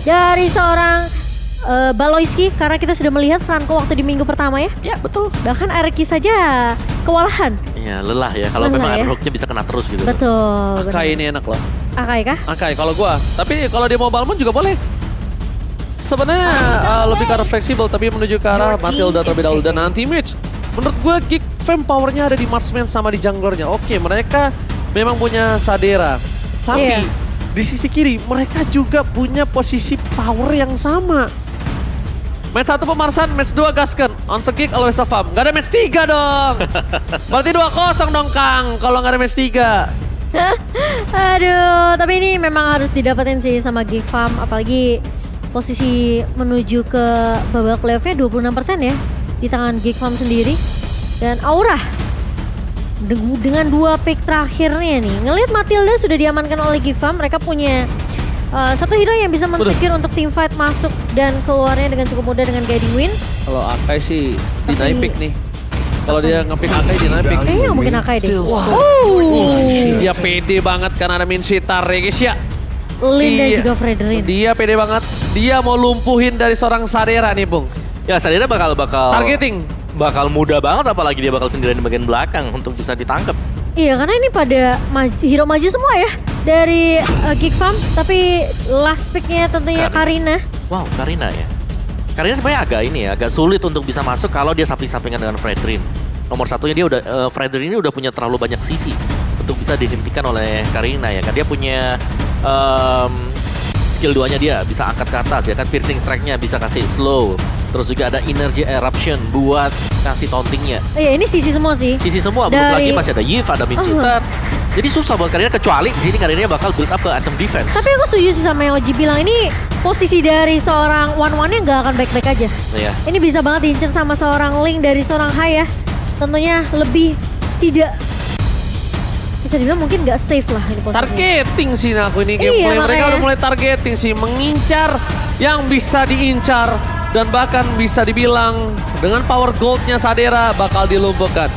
dari seorang Baloyski, karena kita sudah melihat Franco waktu di minggu pertama ya. Ya betul. Bahkan Araki saja kewalahan. Iya lelah ya, kalau Lelah memang ya. ada hooknya bisa kena terus gitu. Betul. Akai ini enak loh. Akai kah? Akai kalau gua. Tapi kalau di Mobile Moon juga boleh. Sebenarnya lebih ke arah fleksibel, tapi menuju ke arah Matilda terlebih dahulu dan anti-mage. Menurut gua Geek Fam powernya ada di marksman sama di junglernya. Oke, mereka memang punya Sadera. Tapi di sisi kiri mereka juga punya posisi power yang sama. Match 1 pemarsan, match 2 gasken. On Geek always a farm. Gak ada match 3 dong. Berarti 2-0 dong Kang kalau gak ada match 3. Aduh, tapi ini memang harus didapetin sih sama Geek Farm, apalagi posisi menuju ke babak playoff-nya 26% ya di tangan Geek Farm sendiri. Dan Aura dengan 2 pick terakhirnya nih, ngelihat Matilda sudah diamankan oleh Geek Farm, mereka punya satu hero yang bisa men-secure untuk team fight masuk dan keluarnya dengan cukup mudah dengan guiding win. Kalau Akai sih deny pick nih. Kalau dia nge-pick Akai deny pick. Kayaknya nggak mungkin Akai deh. Dia pede banget karena ada Min Shitar ya guys ya. Lin dan juga Fredrin. Dia pede banget. Dia mau lumpuhin dari seorang Sadera nih Bung. Ya Sadera bakal Targeting. bakal mudah banget, apalagi dia bakal sendirian di bagian belakang untuk bisa ditangkap. Iya, karena ini pada hero maju semua ya dari Geek Farm, tapi last picknya tentunya Karina. Wow, Karina ya. Karina sebenarnya agak sulit untuk bisa masuk kalau dia samping-sampingan dengan Fredrin. Nomor satunya dia udah Fredrin ini udah punya terlalu banyak sisi untuk bisa dihentikan oleh Karina ya. Kan dia punya skill 2-nya, dia bisa angkat ke atas ya kan, piercing strike-nya bisa kasih slow. Terus juga ada energy eruption buat kasih tauntingnya. Iya, ini sisi semua sih. Sisi semua, belum lagi masih ada Yves, ada Min Shitar. Jadi susah buat Karina, kecuali di sini Karina bakal build up ke item defense. Tapi aku setuju sih sama yang Oji bilang, ini posisi dari seorang one-one-nya nggak akan baik-baik aja. Iya. Ini bisa banget diincer sama seorang Link dari seorang Hai ya. Tentunya lebih tidak, bisa dibilang mungkin nggak safe lah ini posisinya. Targeting sih aku ini gameplay. Iya, Mereka makanya. udah mulai targeting sih, mengincar yang bisa diincar. Dan bahkan bisa dibilang dengan power goldnya Sadera bakal dilumpuhkan.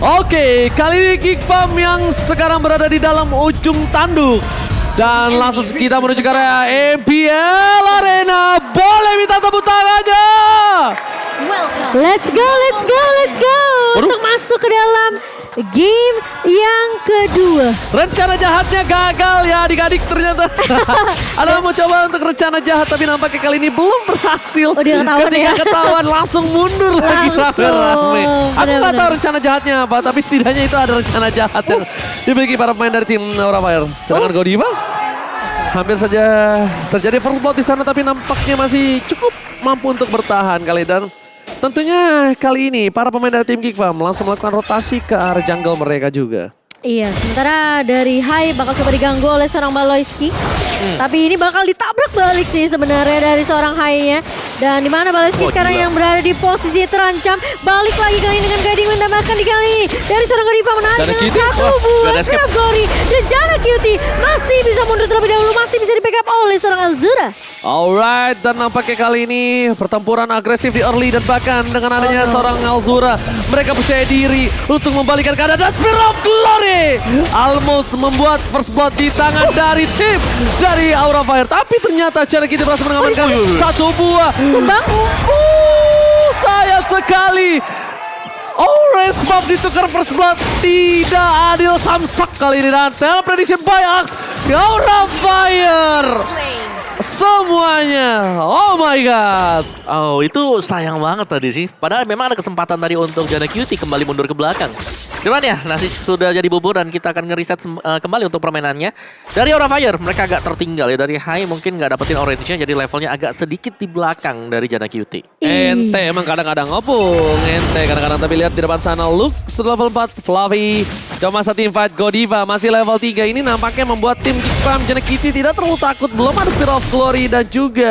Oke, kali ini Geek Farm yang sekarang berada di dalam ujung tanduk. Dan langsung kita menuju ke area MPL Arena. Boleh minta tepuk tangannya. Let's go, let's go, let's go. Untuk masuk ke dalam game yang kedua. Rencana jahatnya gagal ya adik-adik ternyata. Ada mau coba untuk rencana jahat tapi nampaknya kali ini belum berhasil. Oh, dia ketahuan Ketika ya. ketahuan langsung mundur lagi Langsung. rame-rame. Aku nggak Benar-benar. tahu rencana jahatnya apa, tapi setidaknya itu ada rencana jahat yang dimiliki para pemain dari tim Aura Fire. Sedangkan Godiva hampir saja terjadi first blood di sana, tapi nampaknya masih cukup mampu untuk bertahan kali. Dan tentunya kali ini para pemain dari tim Geek Farm langsung melakukan rotasi ke arah jungle mereka juga. Iya, sementara dari Hai bakal coba diganggu oleh seorang Baloyski. Tapi ini bakal ditabrak balik sih sebenarnya dari seorang Hai-nya. Dan di mana Baloyski sekarang gila. yang berada di posisi terancam. Balik lagi kali ini dengan guiding wind, bahkan di kali ini dari seorang Godiva menarik Jana dengan Cutie. satu Wah, buah gak ada escape. grab Glory. Dan Jana Cutie masih bisa mundur terlebih dahulu, masih bisa di backup oleh seorang Elzura. Alright, dan nampaknya kali ini pertempuran agresif di early dan bahkan dengan adanya seorang Alzura, mereka percaya diri untuk membalikan keadaan. Dan Spear of Glory almost membuat first blood di tangan dari tim dari Aura Fire. Tapi ternyata cara kita berhasil mengamankan satu buah. Tumbang. Sayang sekali. Orange buff ditukar first blood, tidak adil, samsak kali ini. Dan teleprediction by Axe, Aura Fire. Semuanya, oh my god. Oh, itu sayang banget tadi sih. Padahal memang ada kesempatan tadi untuk Jana Cutie kembali mundur ke belakang. Cuman ya, nasi sudah jadi bubur dan kita akan ngeriset kembali untuk permainannya. Dari Aura Fire, mereka agak tertinggal ya. Dari Hai mungkin nggak dapetin orange-nya, jadi levelnya agak sedikit di belakang dari Jana Cutie. Ente emang kadang-kadang ngopung, ente kadang-kadang, tapi lihat di depan sana Lux level 4, Fluffy. Cuma satu tim fight Godiva masih level 3, ini nampaknya membuat tim Geek Farm Jana Cutie tidak terlalu takut. Belum ada Spear of Glory dan juga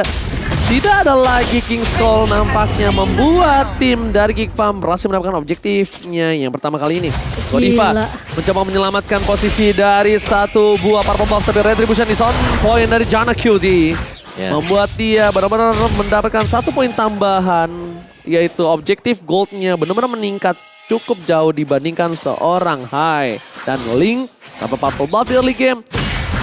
tidak ada lagi King's Call, nampaknya membuat tim dari Geek Farm berhasil mendapatkan objektifnya yang pertama kali ini. Godiva Gila. mencoba menyelamatkan posisi dari satu buah purple buff, tapi Retribution di on point dari Jana Cutie. Ya. Membuat dia benar-benar mendapatkan 1 poin tambahan, yaitu objektif goldnya benar-benar meningkat cukup jauh dibandingkan seorang Hai. Dan Link tanpa purple buff di early game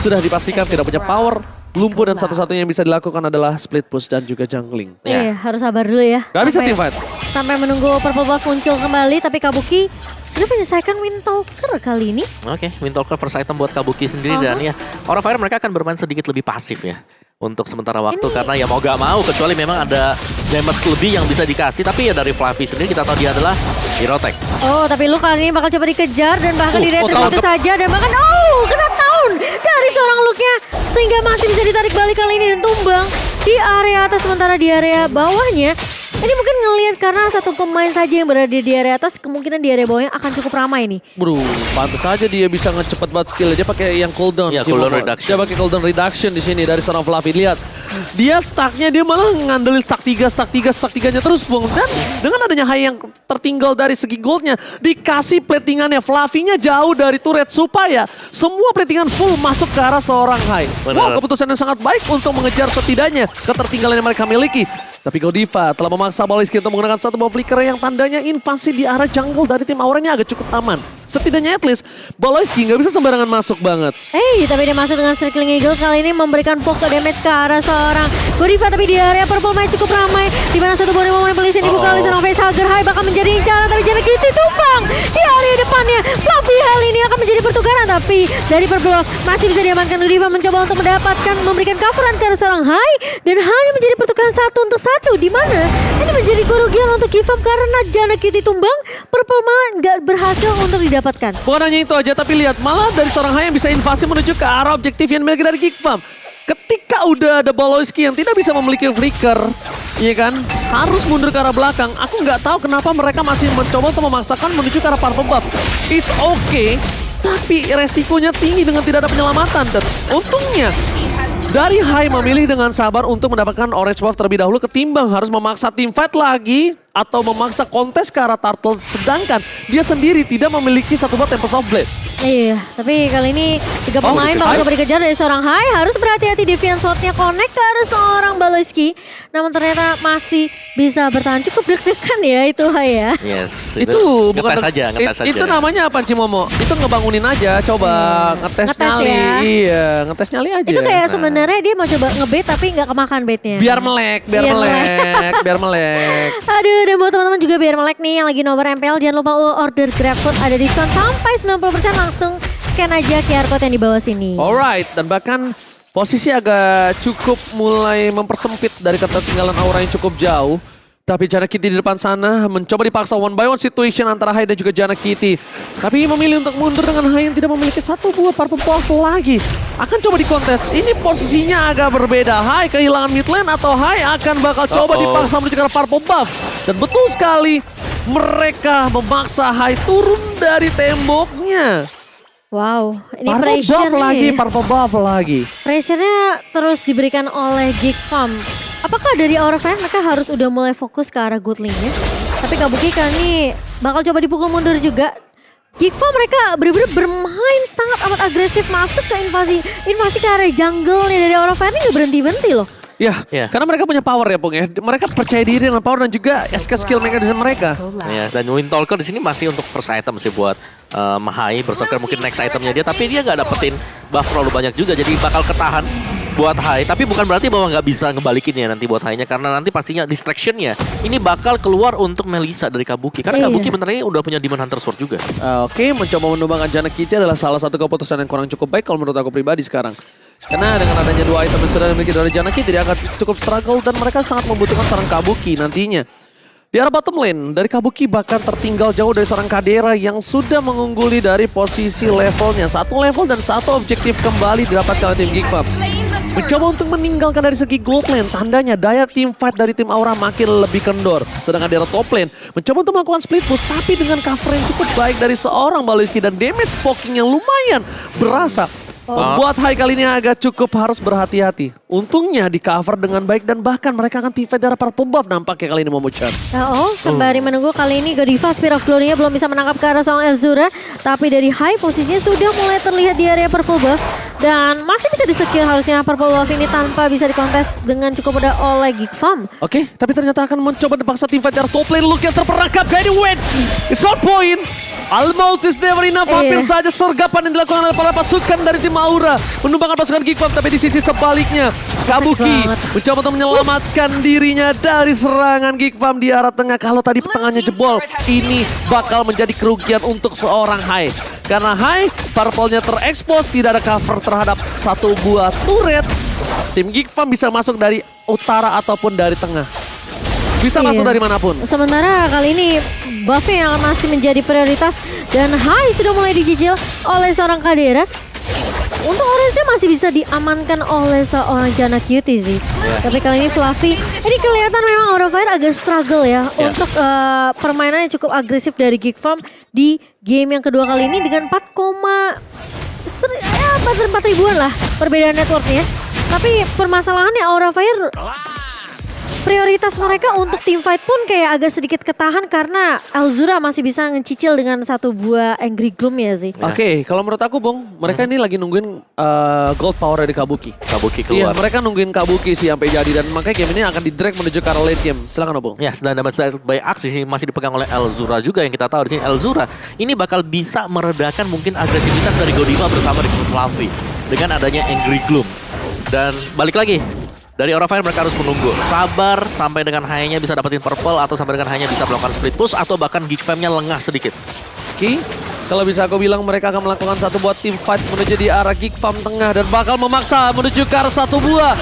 sudah dipastikan tidak punya power lumpuh dan satu-satunya yang bisa dilakukan adalah split push dan juga jungling. Iya, harus sabar dulu ya. Gak bisa Sampai- teamfight. Sampai menunggu Purple Buff muncul kembali, tapi Kabuki sudah menyelesaikan Windtalker kali ini. Oke, Windtalker first item buat Kabuki sendiri dan ya Aura Fire mereka akan bermain sedikit lebih pasif ya untuk sementara waktu karena ya mau gak mau kecuali memang ada damage lebih yang bisa dikasih, tapi ya dari Fluffy sendiri kita tahu dia adalah hero tank. Oh, tapi lu kali ini bakal coba dikejar dan bahkan di tahu, begitu saja dan bahkan kena down dari seorang Luke-nya sehingga masih bisa ditarik balik kali ini dan tumbang di area atas sementara di area bawahnya. Ini mungkin ngelihat karena satu pemain saja yang berada di area atas, kemungkinan di area bawahnya akan cukup ramai nih. Bro, pantas aja dia bisa ngecepet banget skill. Dia pakai yang cooldown. Iya, cooldown reduction. Dia pakai cooldown reduction di sini dari seorang Fluffy. Lihat, dia stacknya dia malah ngandelin stack 3-nya terus, Bung. Dan dengan adanya high yang tertinggal dari segi goldnya, dikasih platingannya Fluffy-nya jauh dari turret supaya semua platingan full masuk ke arah seorang high. Benar. Wow, keputusan yang sangat baik untuk mengejar setidaknya ketertinggalan yang mereka miliki. Tapi Godiva telah memaksa Baloiski untuk menggunakan satu ball flicker yang tandanya invasi di arah jungle dari tim Auranya agak cukup aman. Setidaknya at least Baloiski nggak bisa sembarangan masuk banget. Tapi dia masuk dengan Circling Eagle kali ini memberikan poke damage ke arah seorang Godiva, tapi di area purple main cukup ramai di mana satu body moment polisi dibuka oleh seorang Facehugger. High bakal menjadi incaran tapi Jarak itu tumbang di area depannya. Fluffy hal ini akan menjadi pertukaran tapi dari purple masih bisa diamankan. Godiva mencoba untuk memberikan coveran ke arah seorang High dan hanya menjadi pertukaran 1 untuk 1 di mana ini menjadi kerugian untuk Gifam karena Janak itu tumbang, purple main nggak berhasil untuk didapatkan. Bukan hanya itu aja, tapi lihat malah dari seorang High yang bisa invasi menuju ke arah objektif yang dimiliki dari Geekfam. Ketika udah ada Baloiski yang tidak bisa memiliki flicker, iya kan, harus mundur ke arah belakang. Aku nggak tahu kenapa mereka masih mencoba untuk memaksakan menuju ke arah Purple Buff. It's okay, tapi resikonya tinggi dengan tidak ada penyelamatan. Dan untungnya dari High memilih dengan sabar untuk mendapatkan orange buff terlebih dahulu ketimbang harus memaksa teamfight lagi atau memaksa kontes ke arah Turtle sedangkan dia sendiri tidak memiliki satu buat Tempest of Blade. Iya, tapi kali ini 3 pemain bakal coba dikejar dari seorang High. Harus berhati-hati Deviant Sword-nya connect ke arah seorang Baloiski. Namun ternyata masih bisa bertahan cukup deg-degan ya itu High ya. Yes, Itu bukan ngetes saja. Itu namanya apa Cimomo? Itu ngebangunin aja, coba ngetes nyali. ya. Iya, ngetes nyali aja. Itu kayak sebenarnya dia mau coba nge-bait tapi nggak kemakan baitnya. biar melek. Aduh, dan buat teman-teman juga biar melek nih yang lagi nobar MPL, jangan lupa order GrabFood ada diskon sampai 90%, langsung scan aja QR code yang di bawah sini. Alright, dan bahkan posisi agak cukup mulai mempersempit dari ketertinggalan Aura yang cukup jauh. Tapi Jana Kitty di depan sana mencoba dipaksa one by one situation antara Hai dan juga Jana Kitty. Tapi memilih untuk mundur dengan Hai yang tidak memiliki satu buah purple buff lagi. Akan coba dikontes. Ini posisinya agak berbeda. Hai kehilangan mid lane atau Hai akan bakal coba dipaksa menuju ke arah purple buff. Dan betul sekali mereka memaksa Hai turun dari temboknya. Wow, ini Purple buff lagi, pressure-nya. purple buff lagi. Pressure-nya terus diberikan oleh Geekfam. Apakah dari Aura Fire mereka harus udah mulai fokus ke arah good lane-nya? Tapi Kabuki kali ini bakal coba dipukul mundur juga. Geekfam mereka benar-benar bermain sangat amat agresif masuk ke invasi ke area jungle-nya dari Aura Fire ini nggak berhenti-berhenti loh. Ya, karena mereka punya power ya, Pung ya. Mereka percaya diri dengan power dan juga skill mechanism mereka. Ya, dan Windtalker di sini masih untuk first item sih buat Hai. Berserker mungkin next itemnya dia, tapi dia nggak dapetin buff terlalu banyak juga, jadi bakal ketahan buat Hai. Tapi bukan berarti bahwa nggak bisa ngebalikin ya nanti buat Hai-nya, karena nanti pastinya distraction-nya ini bakal keluar untuk Melissa dari Kabuki. Karena Kabuki benarnya udah punya Demon Hunter Sword juga. Oke, mencoba menumbangkan Jana Kitty adalah salah satu keputusan yang kurang cukup baik kalau menurut aku pribadi sekarang. Karena dengan adanya dua item yang sudah dimiliki dari Jana Kitty, dia akan cukup struggle dan mereka sangat membutuhkan seorang Kabuki nantinya. Di arah bottom lane, dari Kabuki bahkan tertinggal jauh dari seorang Kadera yang sudah mengungguli dari posisi levelnya. Satu level dan satu objektif kembali didapatkan oleh tim Geekfam. Mencoba untuk meninggalkan dari segi gold lane, tandanya daya team fight dari tim Aura makin lebih kendor. Sedangkan di arah top lane, mencoba untuk melakukan split push, tapi dengan cover yang cukup baik dari seorang Baloiski dan damage poking yang lumayan berasa. Membuat Hai kali ini agak cukup harus berhati-hati. Untungnya di cover dengan baik dan bahkan mereka akan team fight dari purple buff nampaknya kali ini Momo-chan. Sembari menunggu kali ini Godiva Spear of Glory-nya belum bisa menangkap ke arah seorang Azura. Tapi dari Hai posisinya sudah mulai terlihat di area purple buff. Dan masih bisa di-secure harusnya Purple Wolf ini tanpa bisa dikontes dengan cukup mudah oleh Geek Farm. Oke, tapi ternyata akan mencoba dipaksa tim fight top lane. Look yang terperangkap, Guiding Wave. It's not point. Almost is never enough. Hampir saja sergapan yang dilakukan oleh para pasukan dari tim Aura menumbangkan pasukan Geek Farm, tapi di sisi sebaliknya Kabuki mencoba untuk menyelamatkan dirinya dari serangan Geek Farm di arah tengah. Kalau tadi tengahnya jebol, ini bakal menjadi kerugian untuk seorang Hai. Karena Hai, purple-nya terekspos, tidak ada cover terhadap satu buah turret. Tim Geek Farm bisa masuk dari utara ataupun dari tengah. Bisa masuk dari manapun. Sementara kali ini buff-nya yang masih menjadi prioritas dan Hai sudah mulai dijijil oleh seorang Kadera. Untuk orange-nya masih bisa diamankan oleh seorang Janna Cutie sih. Tapi kali ini Fluffy, ini kelihatan memang Aura Fire agak struggle ya. Untuk permainan yang cukup agresif dari Geek Farm di game yang kedua kali ini dengan 4 ribuan lah perbedaan networknya. Tapi permasalahannya Aura Fire prioritas mereka untuk team fight pun kayak agak sedikit ketahan karena Elzura masih bisa ngecicil dengan satu buah Angry Gloom ya sih. Oke, kalau menurut aku Bung, mereka ini lagi nungguin gold power dari Kabuki. Kabuki Iya, keluar. mereka nungguin Kabuki sih sampai jadi dan makanya game ini akan di-drag menuju ke arah late game. Silakan Bung. Ya, sedang dapat by aksi sih masih dipegang oleh Elzura juga yang kita tahu di sini. Elzura ini bakal bisa meredakan mungkin agresivitas dari Godiva bersama dengan Fluffy dengan adanya Angry Gloom. Dan balik lagi, dari Aura Fire mereka harus menunggu. Sabar sampai dengan high-nya bisa dapetin purple atau sampai dengan high-nya bisa melakukan split push atau bahkan Geek Fam-nya lengah sedikit. Oke, kalau bisa aku bilang mereka akan melakukan satu buah team fight menuju di arah Geek Farm tengah dan bakal memaksa menuju ke arah satu buah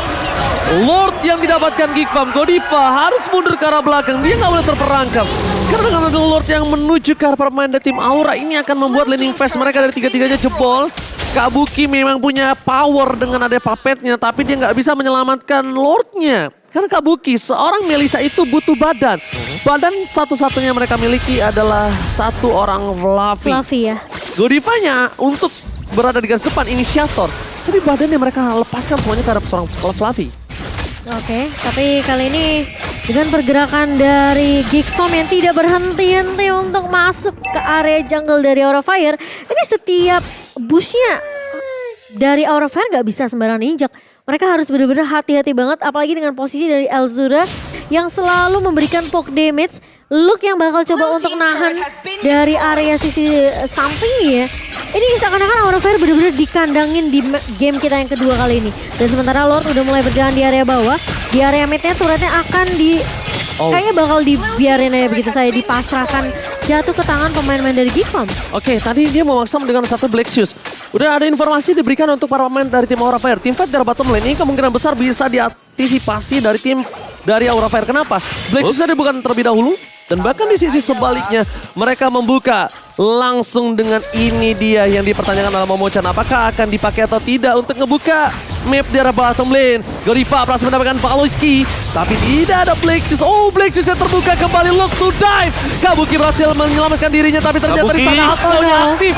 Lord yang didapatkan Geek Farm. Godiva harus mundur ke arah belakang, dia nggak boleh terperangkap. Karena dengan ada Lord yang menuju ke arah permainan dari tim Aura ini akan membuat laning phase mereka dari tiga-tiganya jebol. Kabuki memang punya power dengan ada puppetnya, tapi dia nggak bisa menyelamatkan Lordnya. Karena Kabuki, seorang Melissa itu butuh badan. Badan satu-satunya mereka miliki adalah satu orang Fluffy. Fluffy ya. Godivanya untuk berada di garis depan, inisiator. Tapi badannya mereka lepaskan semuanya terhadap seorang Fluffy. Oke, tapi kali ini dengan pergerakan dari Geek Farm yang tidak berhenti-henti untuk masuk ke area jungle dari Aura Fire, ini setiap bushnya dari Aura Fire nggak bisa sembarangan injak. Mereka harus benar-benar hati-hati banget, apalagi dengan posisi dari Elzura yang selalu memberikan poke damage. Luke yang bakal coba untuk nahan dari area sisi samping ya. Ini seakan-akan Aura Fire benar-benar dikandangin di game kita yang kedua kali ini. Dan sementara Lord udah mulai berjalan di area bawah. Di area midnya turretnya akan kayaknya bakal dibiarin aja begitu saya dipasrahkan jatuh ke tangan pemain-pemain dari Geek Farm. Oke, tadi dia memaksa dengan satu Black Shoes. Udah ada informasi diberikan untuk para pemain dari tim Aura Fire. Tim fight dari bottom lane ini kemungkinan besar bisa diantisipasi dari tim dari Aura Fire. Kenapa? Black Shoes tadi bukan terlebih dahulu. Dan bahkan di sisi sebaliknya mereka membuka langsung dengan ini dia yang dipertanyakan dalam Momochan. Apakah akan dipakai atau tidak untuk ngebuka map di arah bottom lane. Godiva berhasil mendapatkan Paloski. Tapi tidak ada Black Shoes. Oh, Black Shoes yang terbuka kembali. Look to dive. Kabuki berhasil menyelamatkan dirinya. Tapi ternyata di sana hotline aktif.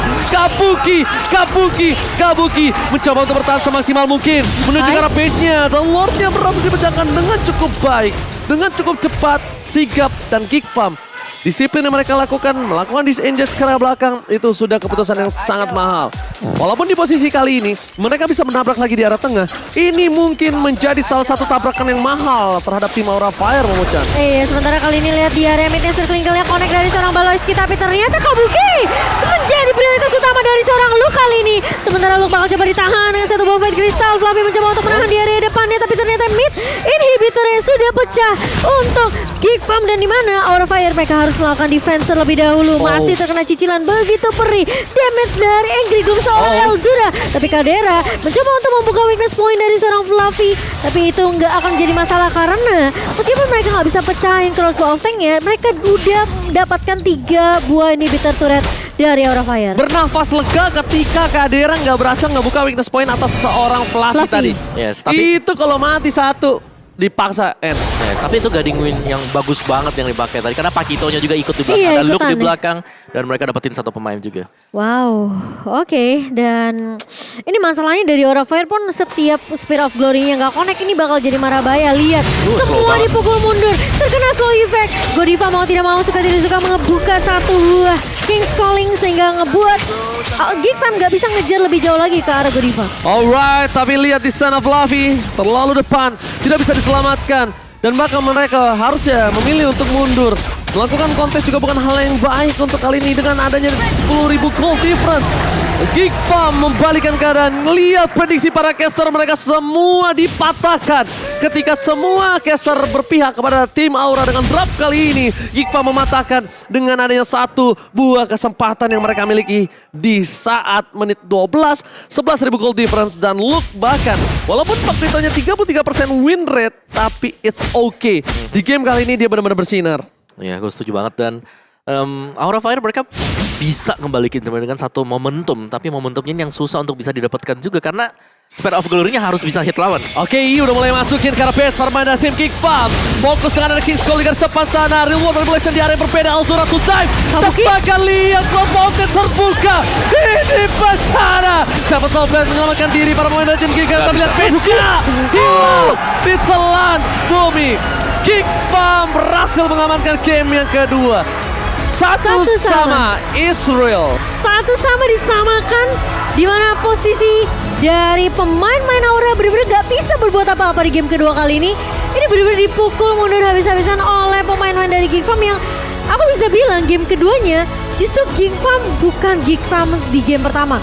Kabuki mencoba untuk bertahan semaksimal mungkin. Menuju ke arah base-nya. Dan Lord-nya berhasil dipecahkan dengan cukup baik. Dengan cukup cepat, sigap, dan Geek Farm. Disiplin yang mereka lakukan, melakukan disengage ke arah belakang, itu sudah keputusan yang sangat mahal. Walaupun di posisi kali ini, mereka bisa menabrak lagi di arah tengah. Ini mungkin menjadi salah satu tabrakan yang mahal terhadap tim Aura Fire, Momochan. Iya, sementara kali ini lihat di area midnya circling kill-nya connect dari seorang Baloiski, tapi ternyata Kabuki menjadi prioritas utama dari seorang Luke kali ini. Sementara Luke bakal coba ditahan dengan satu buah fight kristal. Fluffy mencoba untuk menahan di area depannya, tapi ternyata mid inhibitornya sudah pecah untuk Geek Farm. Dan di mana Aura Fire mereka harus melakukan defense terlebih dahulu. Masih terkena cicilan begitu perih damage dari Angry Gloom seorang Elzura. Tapi Kadera mencoba untuk membuka weakness point dari seorang Fluffy. Tapi itu nggak akan jadi masalah karena meskipun mereka nggak bisa pecahin crossbow of tank-nya, mereka udah mendapatkan 3 buah inhibitor turret dari Aura Fire. Bernafas lega ketika Kadera nggak berhasil ngebuka weakness point atas seorang Fluffy tadi. Yes, tapi Itu kalau mati satu dipaksa end. yes, tapi itu guiding win yang bagus banget yang dipakai tadi karena Pakitonya juga ikut di belakang, Iya, ada Luke ikutan di ya. belakang dan mereka dapetin satu pemain juga. Wow, oke. Dan ini masalahnya dari Aura Fire pun setiap Spear of Glory-nya nggak connect, ini bakal jadi marabaya. Lihat, slow semua banget. dipukul mundur, terkena slow effect. Godiva mau tidak mau, suka tidak suka mengebuka satu buah King's Calling sehingga ngebuat Geek Fam gak bisa ngejar lebih jauh lagi ke arah Godiva. Alright, tapi lihat di sana Fluffy terlalu depan, tidak bisa diselamatkan. Dan bahkan mereka harusnya memilih untuk mundur. Melakukan kontes juga bukan hal yang baik untuk kali ini dengan adanya 10.000 gold difference. Geek Fam membalikan keadaan. Lihat prediksi para caster, mereka semua dipatahkan. Ketika semua caster berpihak kepada tim Aura dengan drop kali ini, Geek Fam mematahkan dengan adanya satu buah kesempatan yang mereka miliki di saat menit 12, 11.000 gold difference dan Luke bahkan walaupun Magnetonya 33% win rate, tapi it's okay. Di game kali ini dia benar-benar bersinar. Ya, gue setuju banget dan Aura Fire mereka bisa ngembalikin dengan satu momentum, tapi momentumnya ini yang susah untuk bisa didapatkan juga karena Spare of Glory-nya harus bisa hit lawan. Oke, udah mulai masukin ke arah base Farman dan tim Geek Fam. Fokus dengan ada King's Calling di depan sana. Reward Revelation di area yang berbeda. Altura to dive. Tepakan lihat Blood Fountain terbuka. Ini bencana. Siapa tahu Flash menyelamatkan diri para pemain dari tim Geek. Kita lihat base-nya. Hilang. Ditelan Bumi. Geek Fam berhasil mengamankan game yang kedua. Satu sama Israel. Satu sama disamakan, di mana posisi dari pemain-pemain Aura benar-benar gak bisa berbuat apa-apa di game kedua kali ini. Ini benar-benar dipukul mundur habis-habisan oleh pemain-pemain dari Geek Fam yang aku bisa bilang game keduanya justru Geek Fam bukan Geek Fam di game pertama.